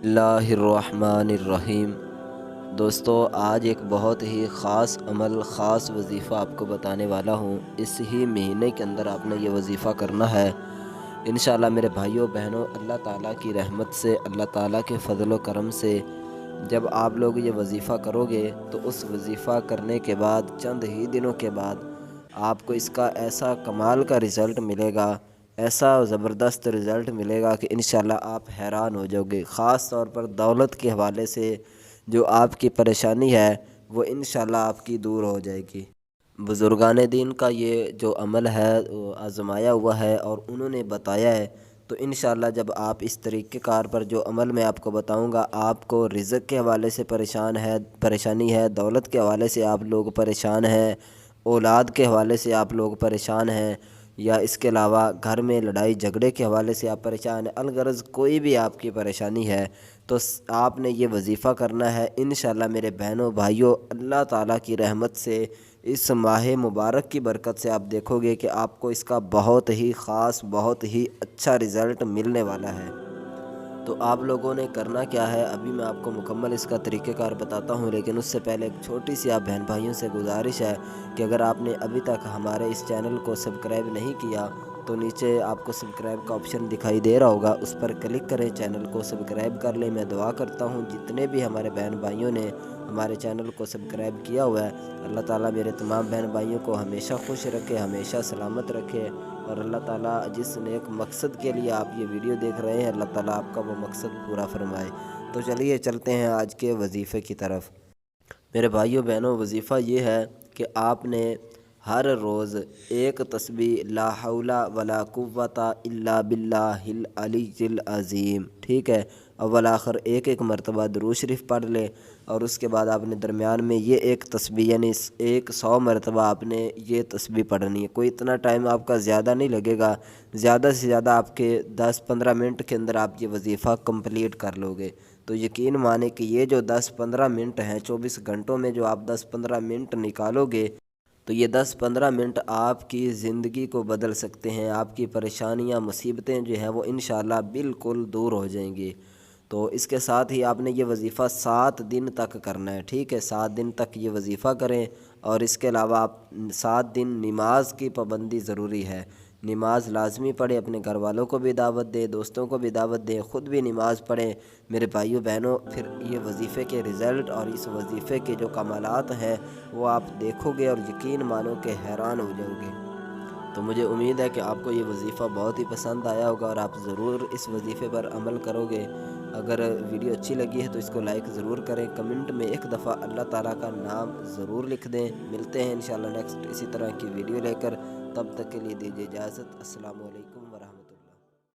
اللہ الرحمن الرحیم۔ دوستو، آج ایک بہت ہی خاص عمل، خاص وظیفہ آپ کو بتانے والا ہوں۔ اس ہی مہینے کے اندر آپ نے یہ وظیفہ کرنا ہے انشاءاللہ میرے بھائیوں بہنوں۔ اللہ تعالیٰ کی رحمت سے، اللہ تعالیٰ کے فضل و کرم سے جب آپ لوگ یہ وظیفہ کرو گے تو اس وظیفہ کرنے کے بعد چند ہی دنوں کے بعد آپ کو اس کا ایسا کمال کا رزلٹ ملے گا، ایسا زبردست رزلٹ ملے گا کہ انشاءاللہ آپ حیران ہو جاؤ گے۔ خاص طور پر دولت کے حوالے سے جو آپ کی پریشانی ہے وہ انشاءاللہ آپ کی دور ہو جائے گی۔ بزرگان دین کا یہ جو عمل ہے وہ آزمایا ہوا ہے اور انہوں نے بتایا ہے، تو انشاءاللہ جب آپ اس طریقہ کار پر جو عمل میں آپ کو بتاؤں گا، آپ کو رزق کے حوالے سے پریشانی ہے، دولت کے حوالے سے آپ لوگ پریشان ہیں، اولاد کے حوالے سے آپ لوگ پریشان ہیں، یا اس کے علاوہ گھر میں لڑائی جھگڑے کے حوالے سے آپ پریشان ہیں، الغرض کوئی بھی آپ کی پریشانی ہے تو آپ نے یہ وظیفہ کرنا ہے انشاءاللہ میرے بہنوں بھائیوں۔ اللہ تعالیٰ کی رحمت سے اس ماہ مبارک کی برکت سے آپ دیکھو گے کہ آپ کو اس کا بہت ہی خاص، بہت ہی اچھا رزلٹ ملنے والا ہے۔ تو آپ لوگوں نے کرنا کیا ہے، ابھی میں آپ کو مکمل اس کا طریقہ کار بتاتا ہوں، لیکن اس سے پہلے ایک چھوٹی سی آپ بہن بھائیوں سے گزارش ہے کہ اگر آپ نے ابھی تک ہمارے اس چینل کو سبسکرائب نہیں کیا تو نیچے آپ کو سبسکرائب کا آپشن دکھائی دے رہا ہوگا، اس پر کلک کریں، چینل کو سبسکرائب کر لیں۔ میں دعا کرتا ہوں جتنے بھی ہمارے بہن بھائیوں نے ہمارے چینل کو سبسکرائب کیا ہوا ہے، اللہ تعالیٰ میرے تمام بہن بھائیوں کو ہمیشہ خوش رکھے، ہمیشہ سلامت رکھے، اور اللہ تعالیٰ جس نیک مقصد کے لیے آپ یہ ویڈیو دیکھ رہے ہیں اللہ تعالیٰ آپ کا وہ مقصد پورا فرمائے۔ تو چلیے چلتے ہیں آج کے وظیفے کی طرف۔ میرے بھائیوں بہنوں، وظیفہ یہ ہے کہ آپ نے ہر روز ایک تسبیح لا حول ولا قوت الا باللہ العلی العظیم، ٹھیک ہے، اول آخر ایک ایک مرتبہ درود شریف پڑھ لیں، اور اس کے بعد آپ نے درمیان میں یہ ایک تسبیح یعنی 100 مرتبہ آپ نے یہ تسبیح پڑھنی ہے۔ کوئی اتنا ٹائم آپ کا زیادہ نہیں لگے گا، زیادہ سے زیادہ آپ کے 10-15 منٹ کے اندر آپ یہ وظیفہ کمپلیٹ کر لو گے۔ تو یقین مانیں کہ یہ جو 10-15 منٹ ہیں، 24 گھنٹوں میں جو آپ 10-15 منٹ نکالو گے تو یہ 10-15 منٹ آپ کی زندگی کو بدل سکتے ہیں، آپ کی پریشانیاں مصیبتیں جو ہیں وہ انشاءاللہ بالکل دور ہو جائیں گی۔ تو اس کے ساتھ ہی آپ نے یہ وظیفہ 7 دن تک کرنا ہے، ٹھیک ہے، 7 دن تک یہ وظیفہ کریں، اور اس کے علاوہ آپ 7 دن نماز کی پابندی ضروری ہے، نماز لازمی پڑھیں، اپنے گھر والوں کو بھی دعوت دیں، دوستوں کو بھی دعوت دیں، خود بھی نماز پڑھیں میرے بھائیوں بہنوں۔ پھر یہ وظیفے کے رزلٹ اور اس وظیفے کے جو کمالات ہیں وہ آپ دیکھو گے اور یقین مانو کہ حیران ہو جاؤ گے۔ تو مجھے امید ہے کہ آپ کو یہ وظیفہ بہت ہی پسند آیا ہوگا اور آپ ضرور اس وظیفے پر عمل کرو گے۔ اگر ویڈیو اچھی لگی ہے تو اس کو لائک ضرور کریں، کمنٹ میں ایک دفعہ اللہ تعالیٰ کا نام ضرور لکھ دیں۔ ملتے ہیں انشاءاللہ نیکسٹ اسی طرح کی ویڈیو لے کر، تب تک کے لیے دیجیے اجازت۔ السلام علیکم۔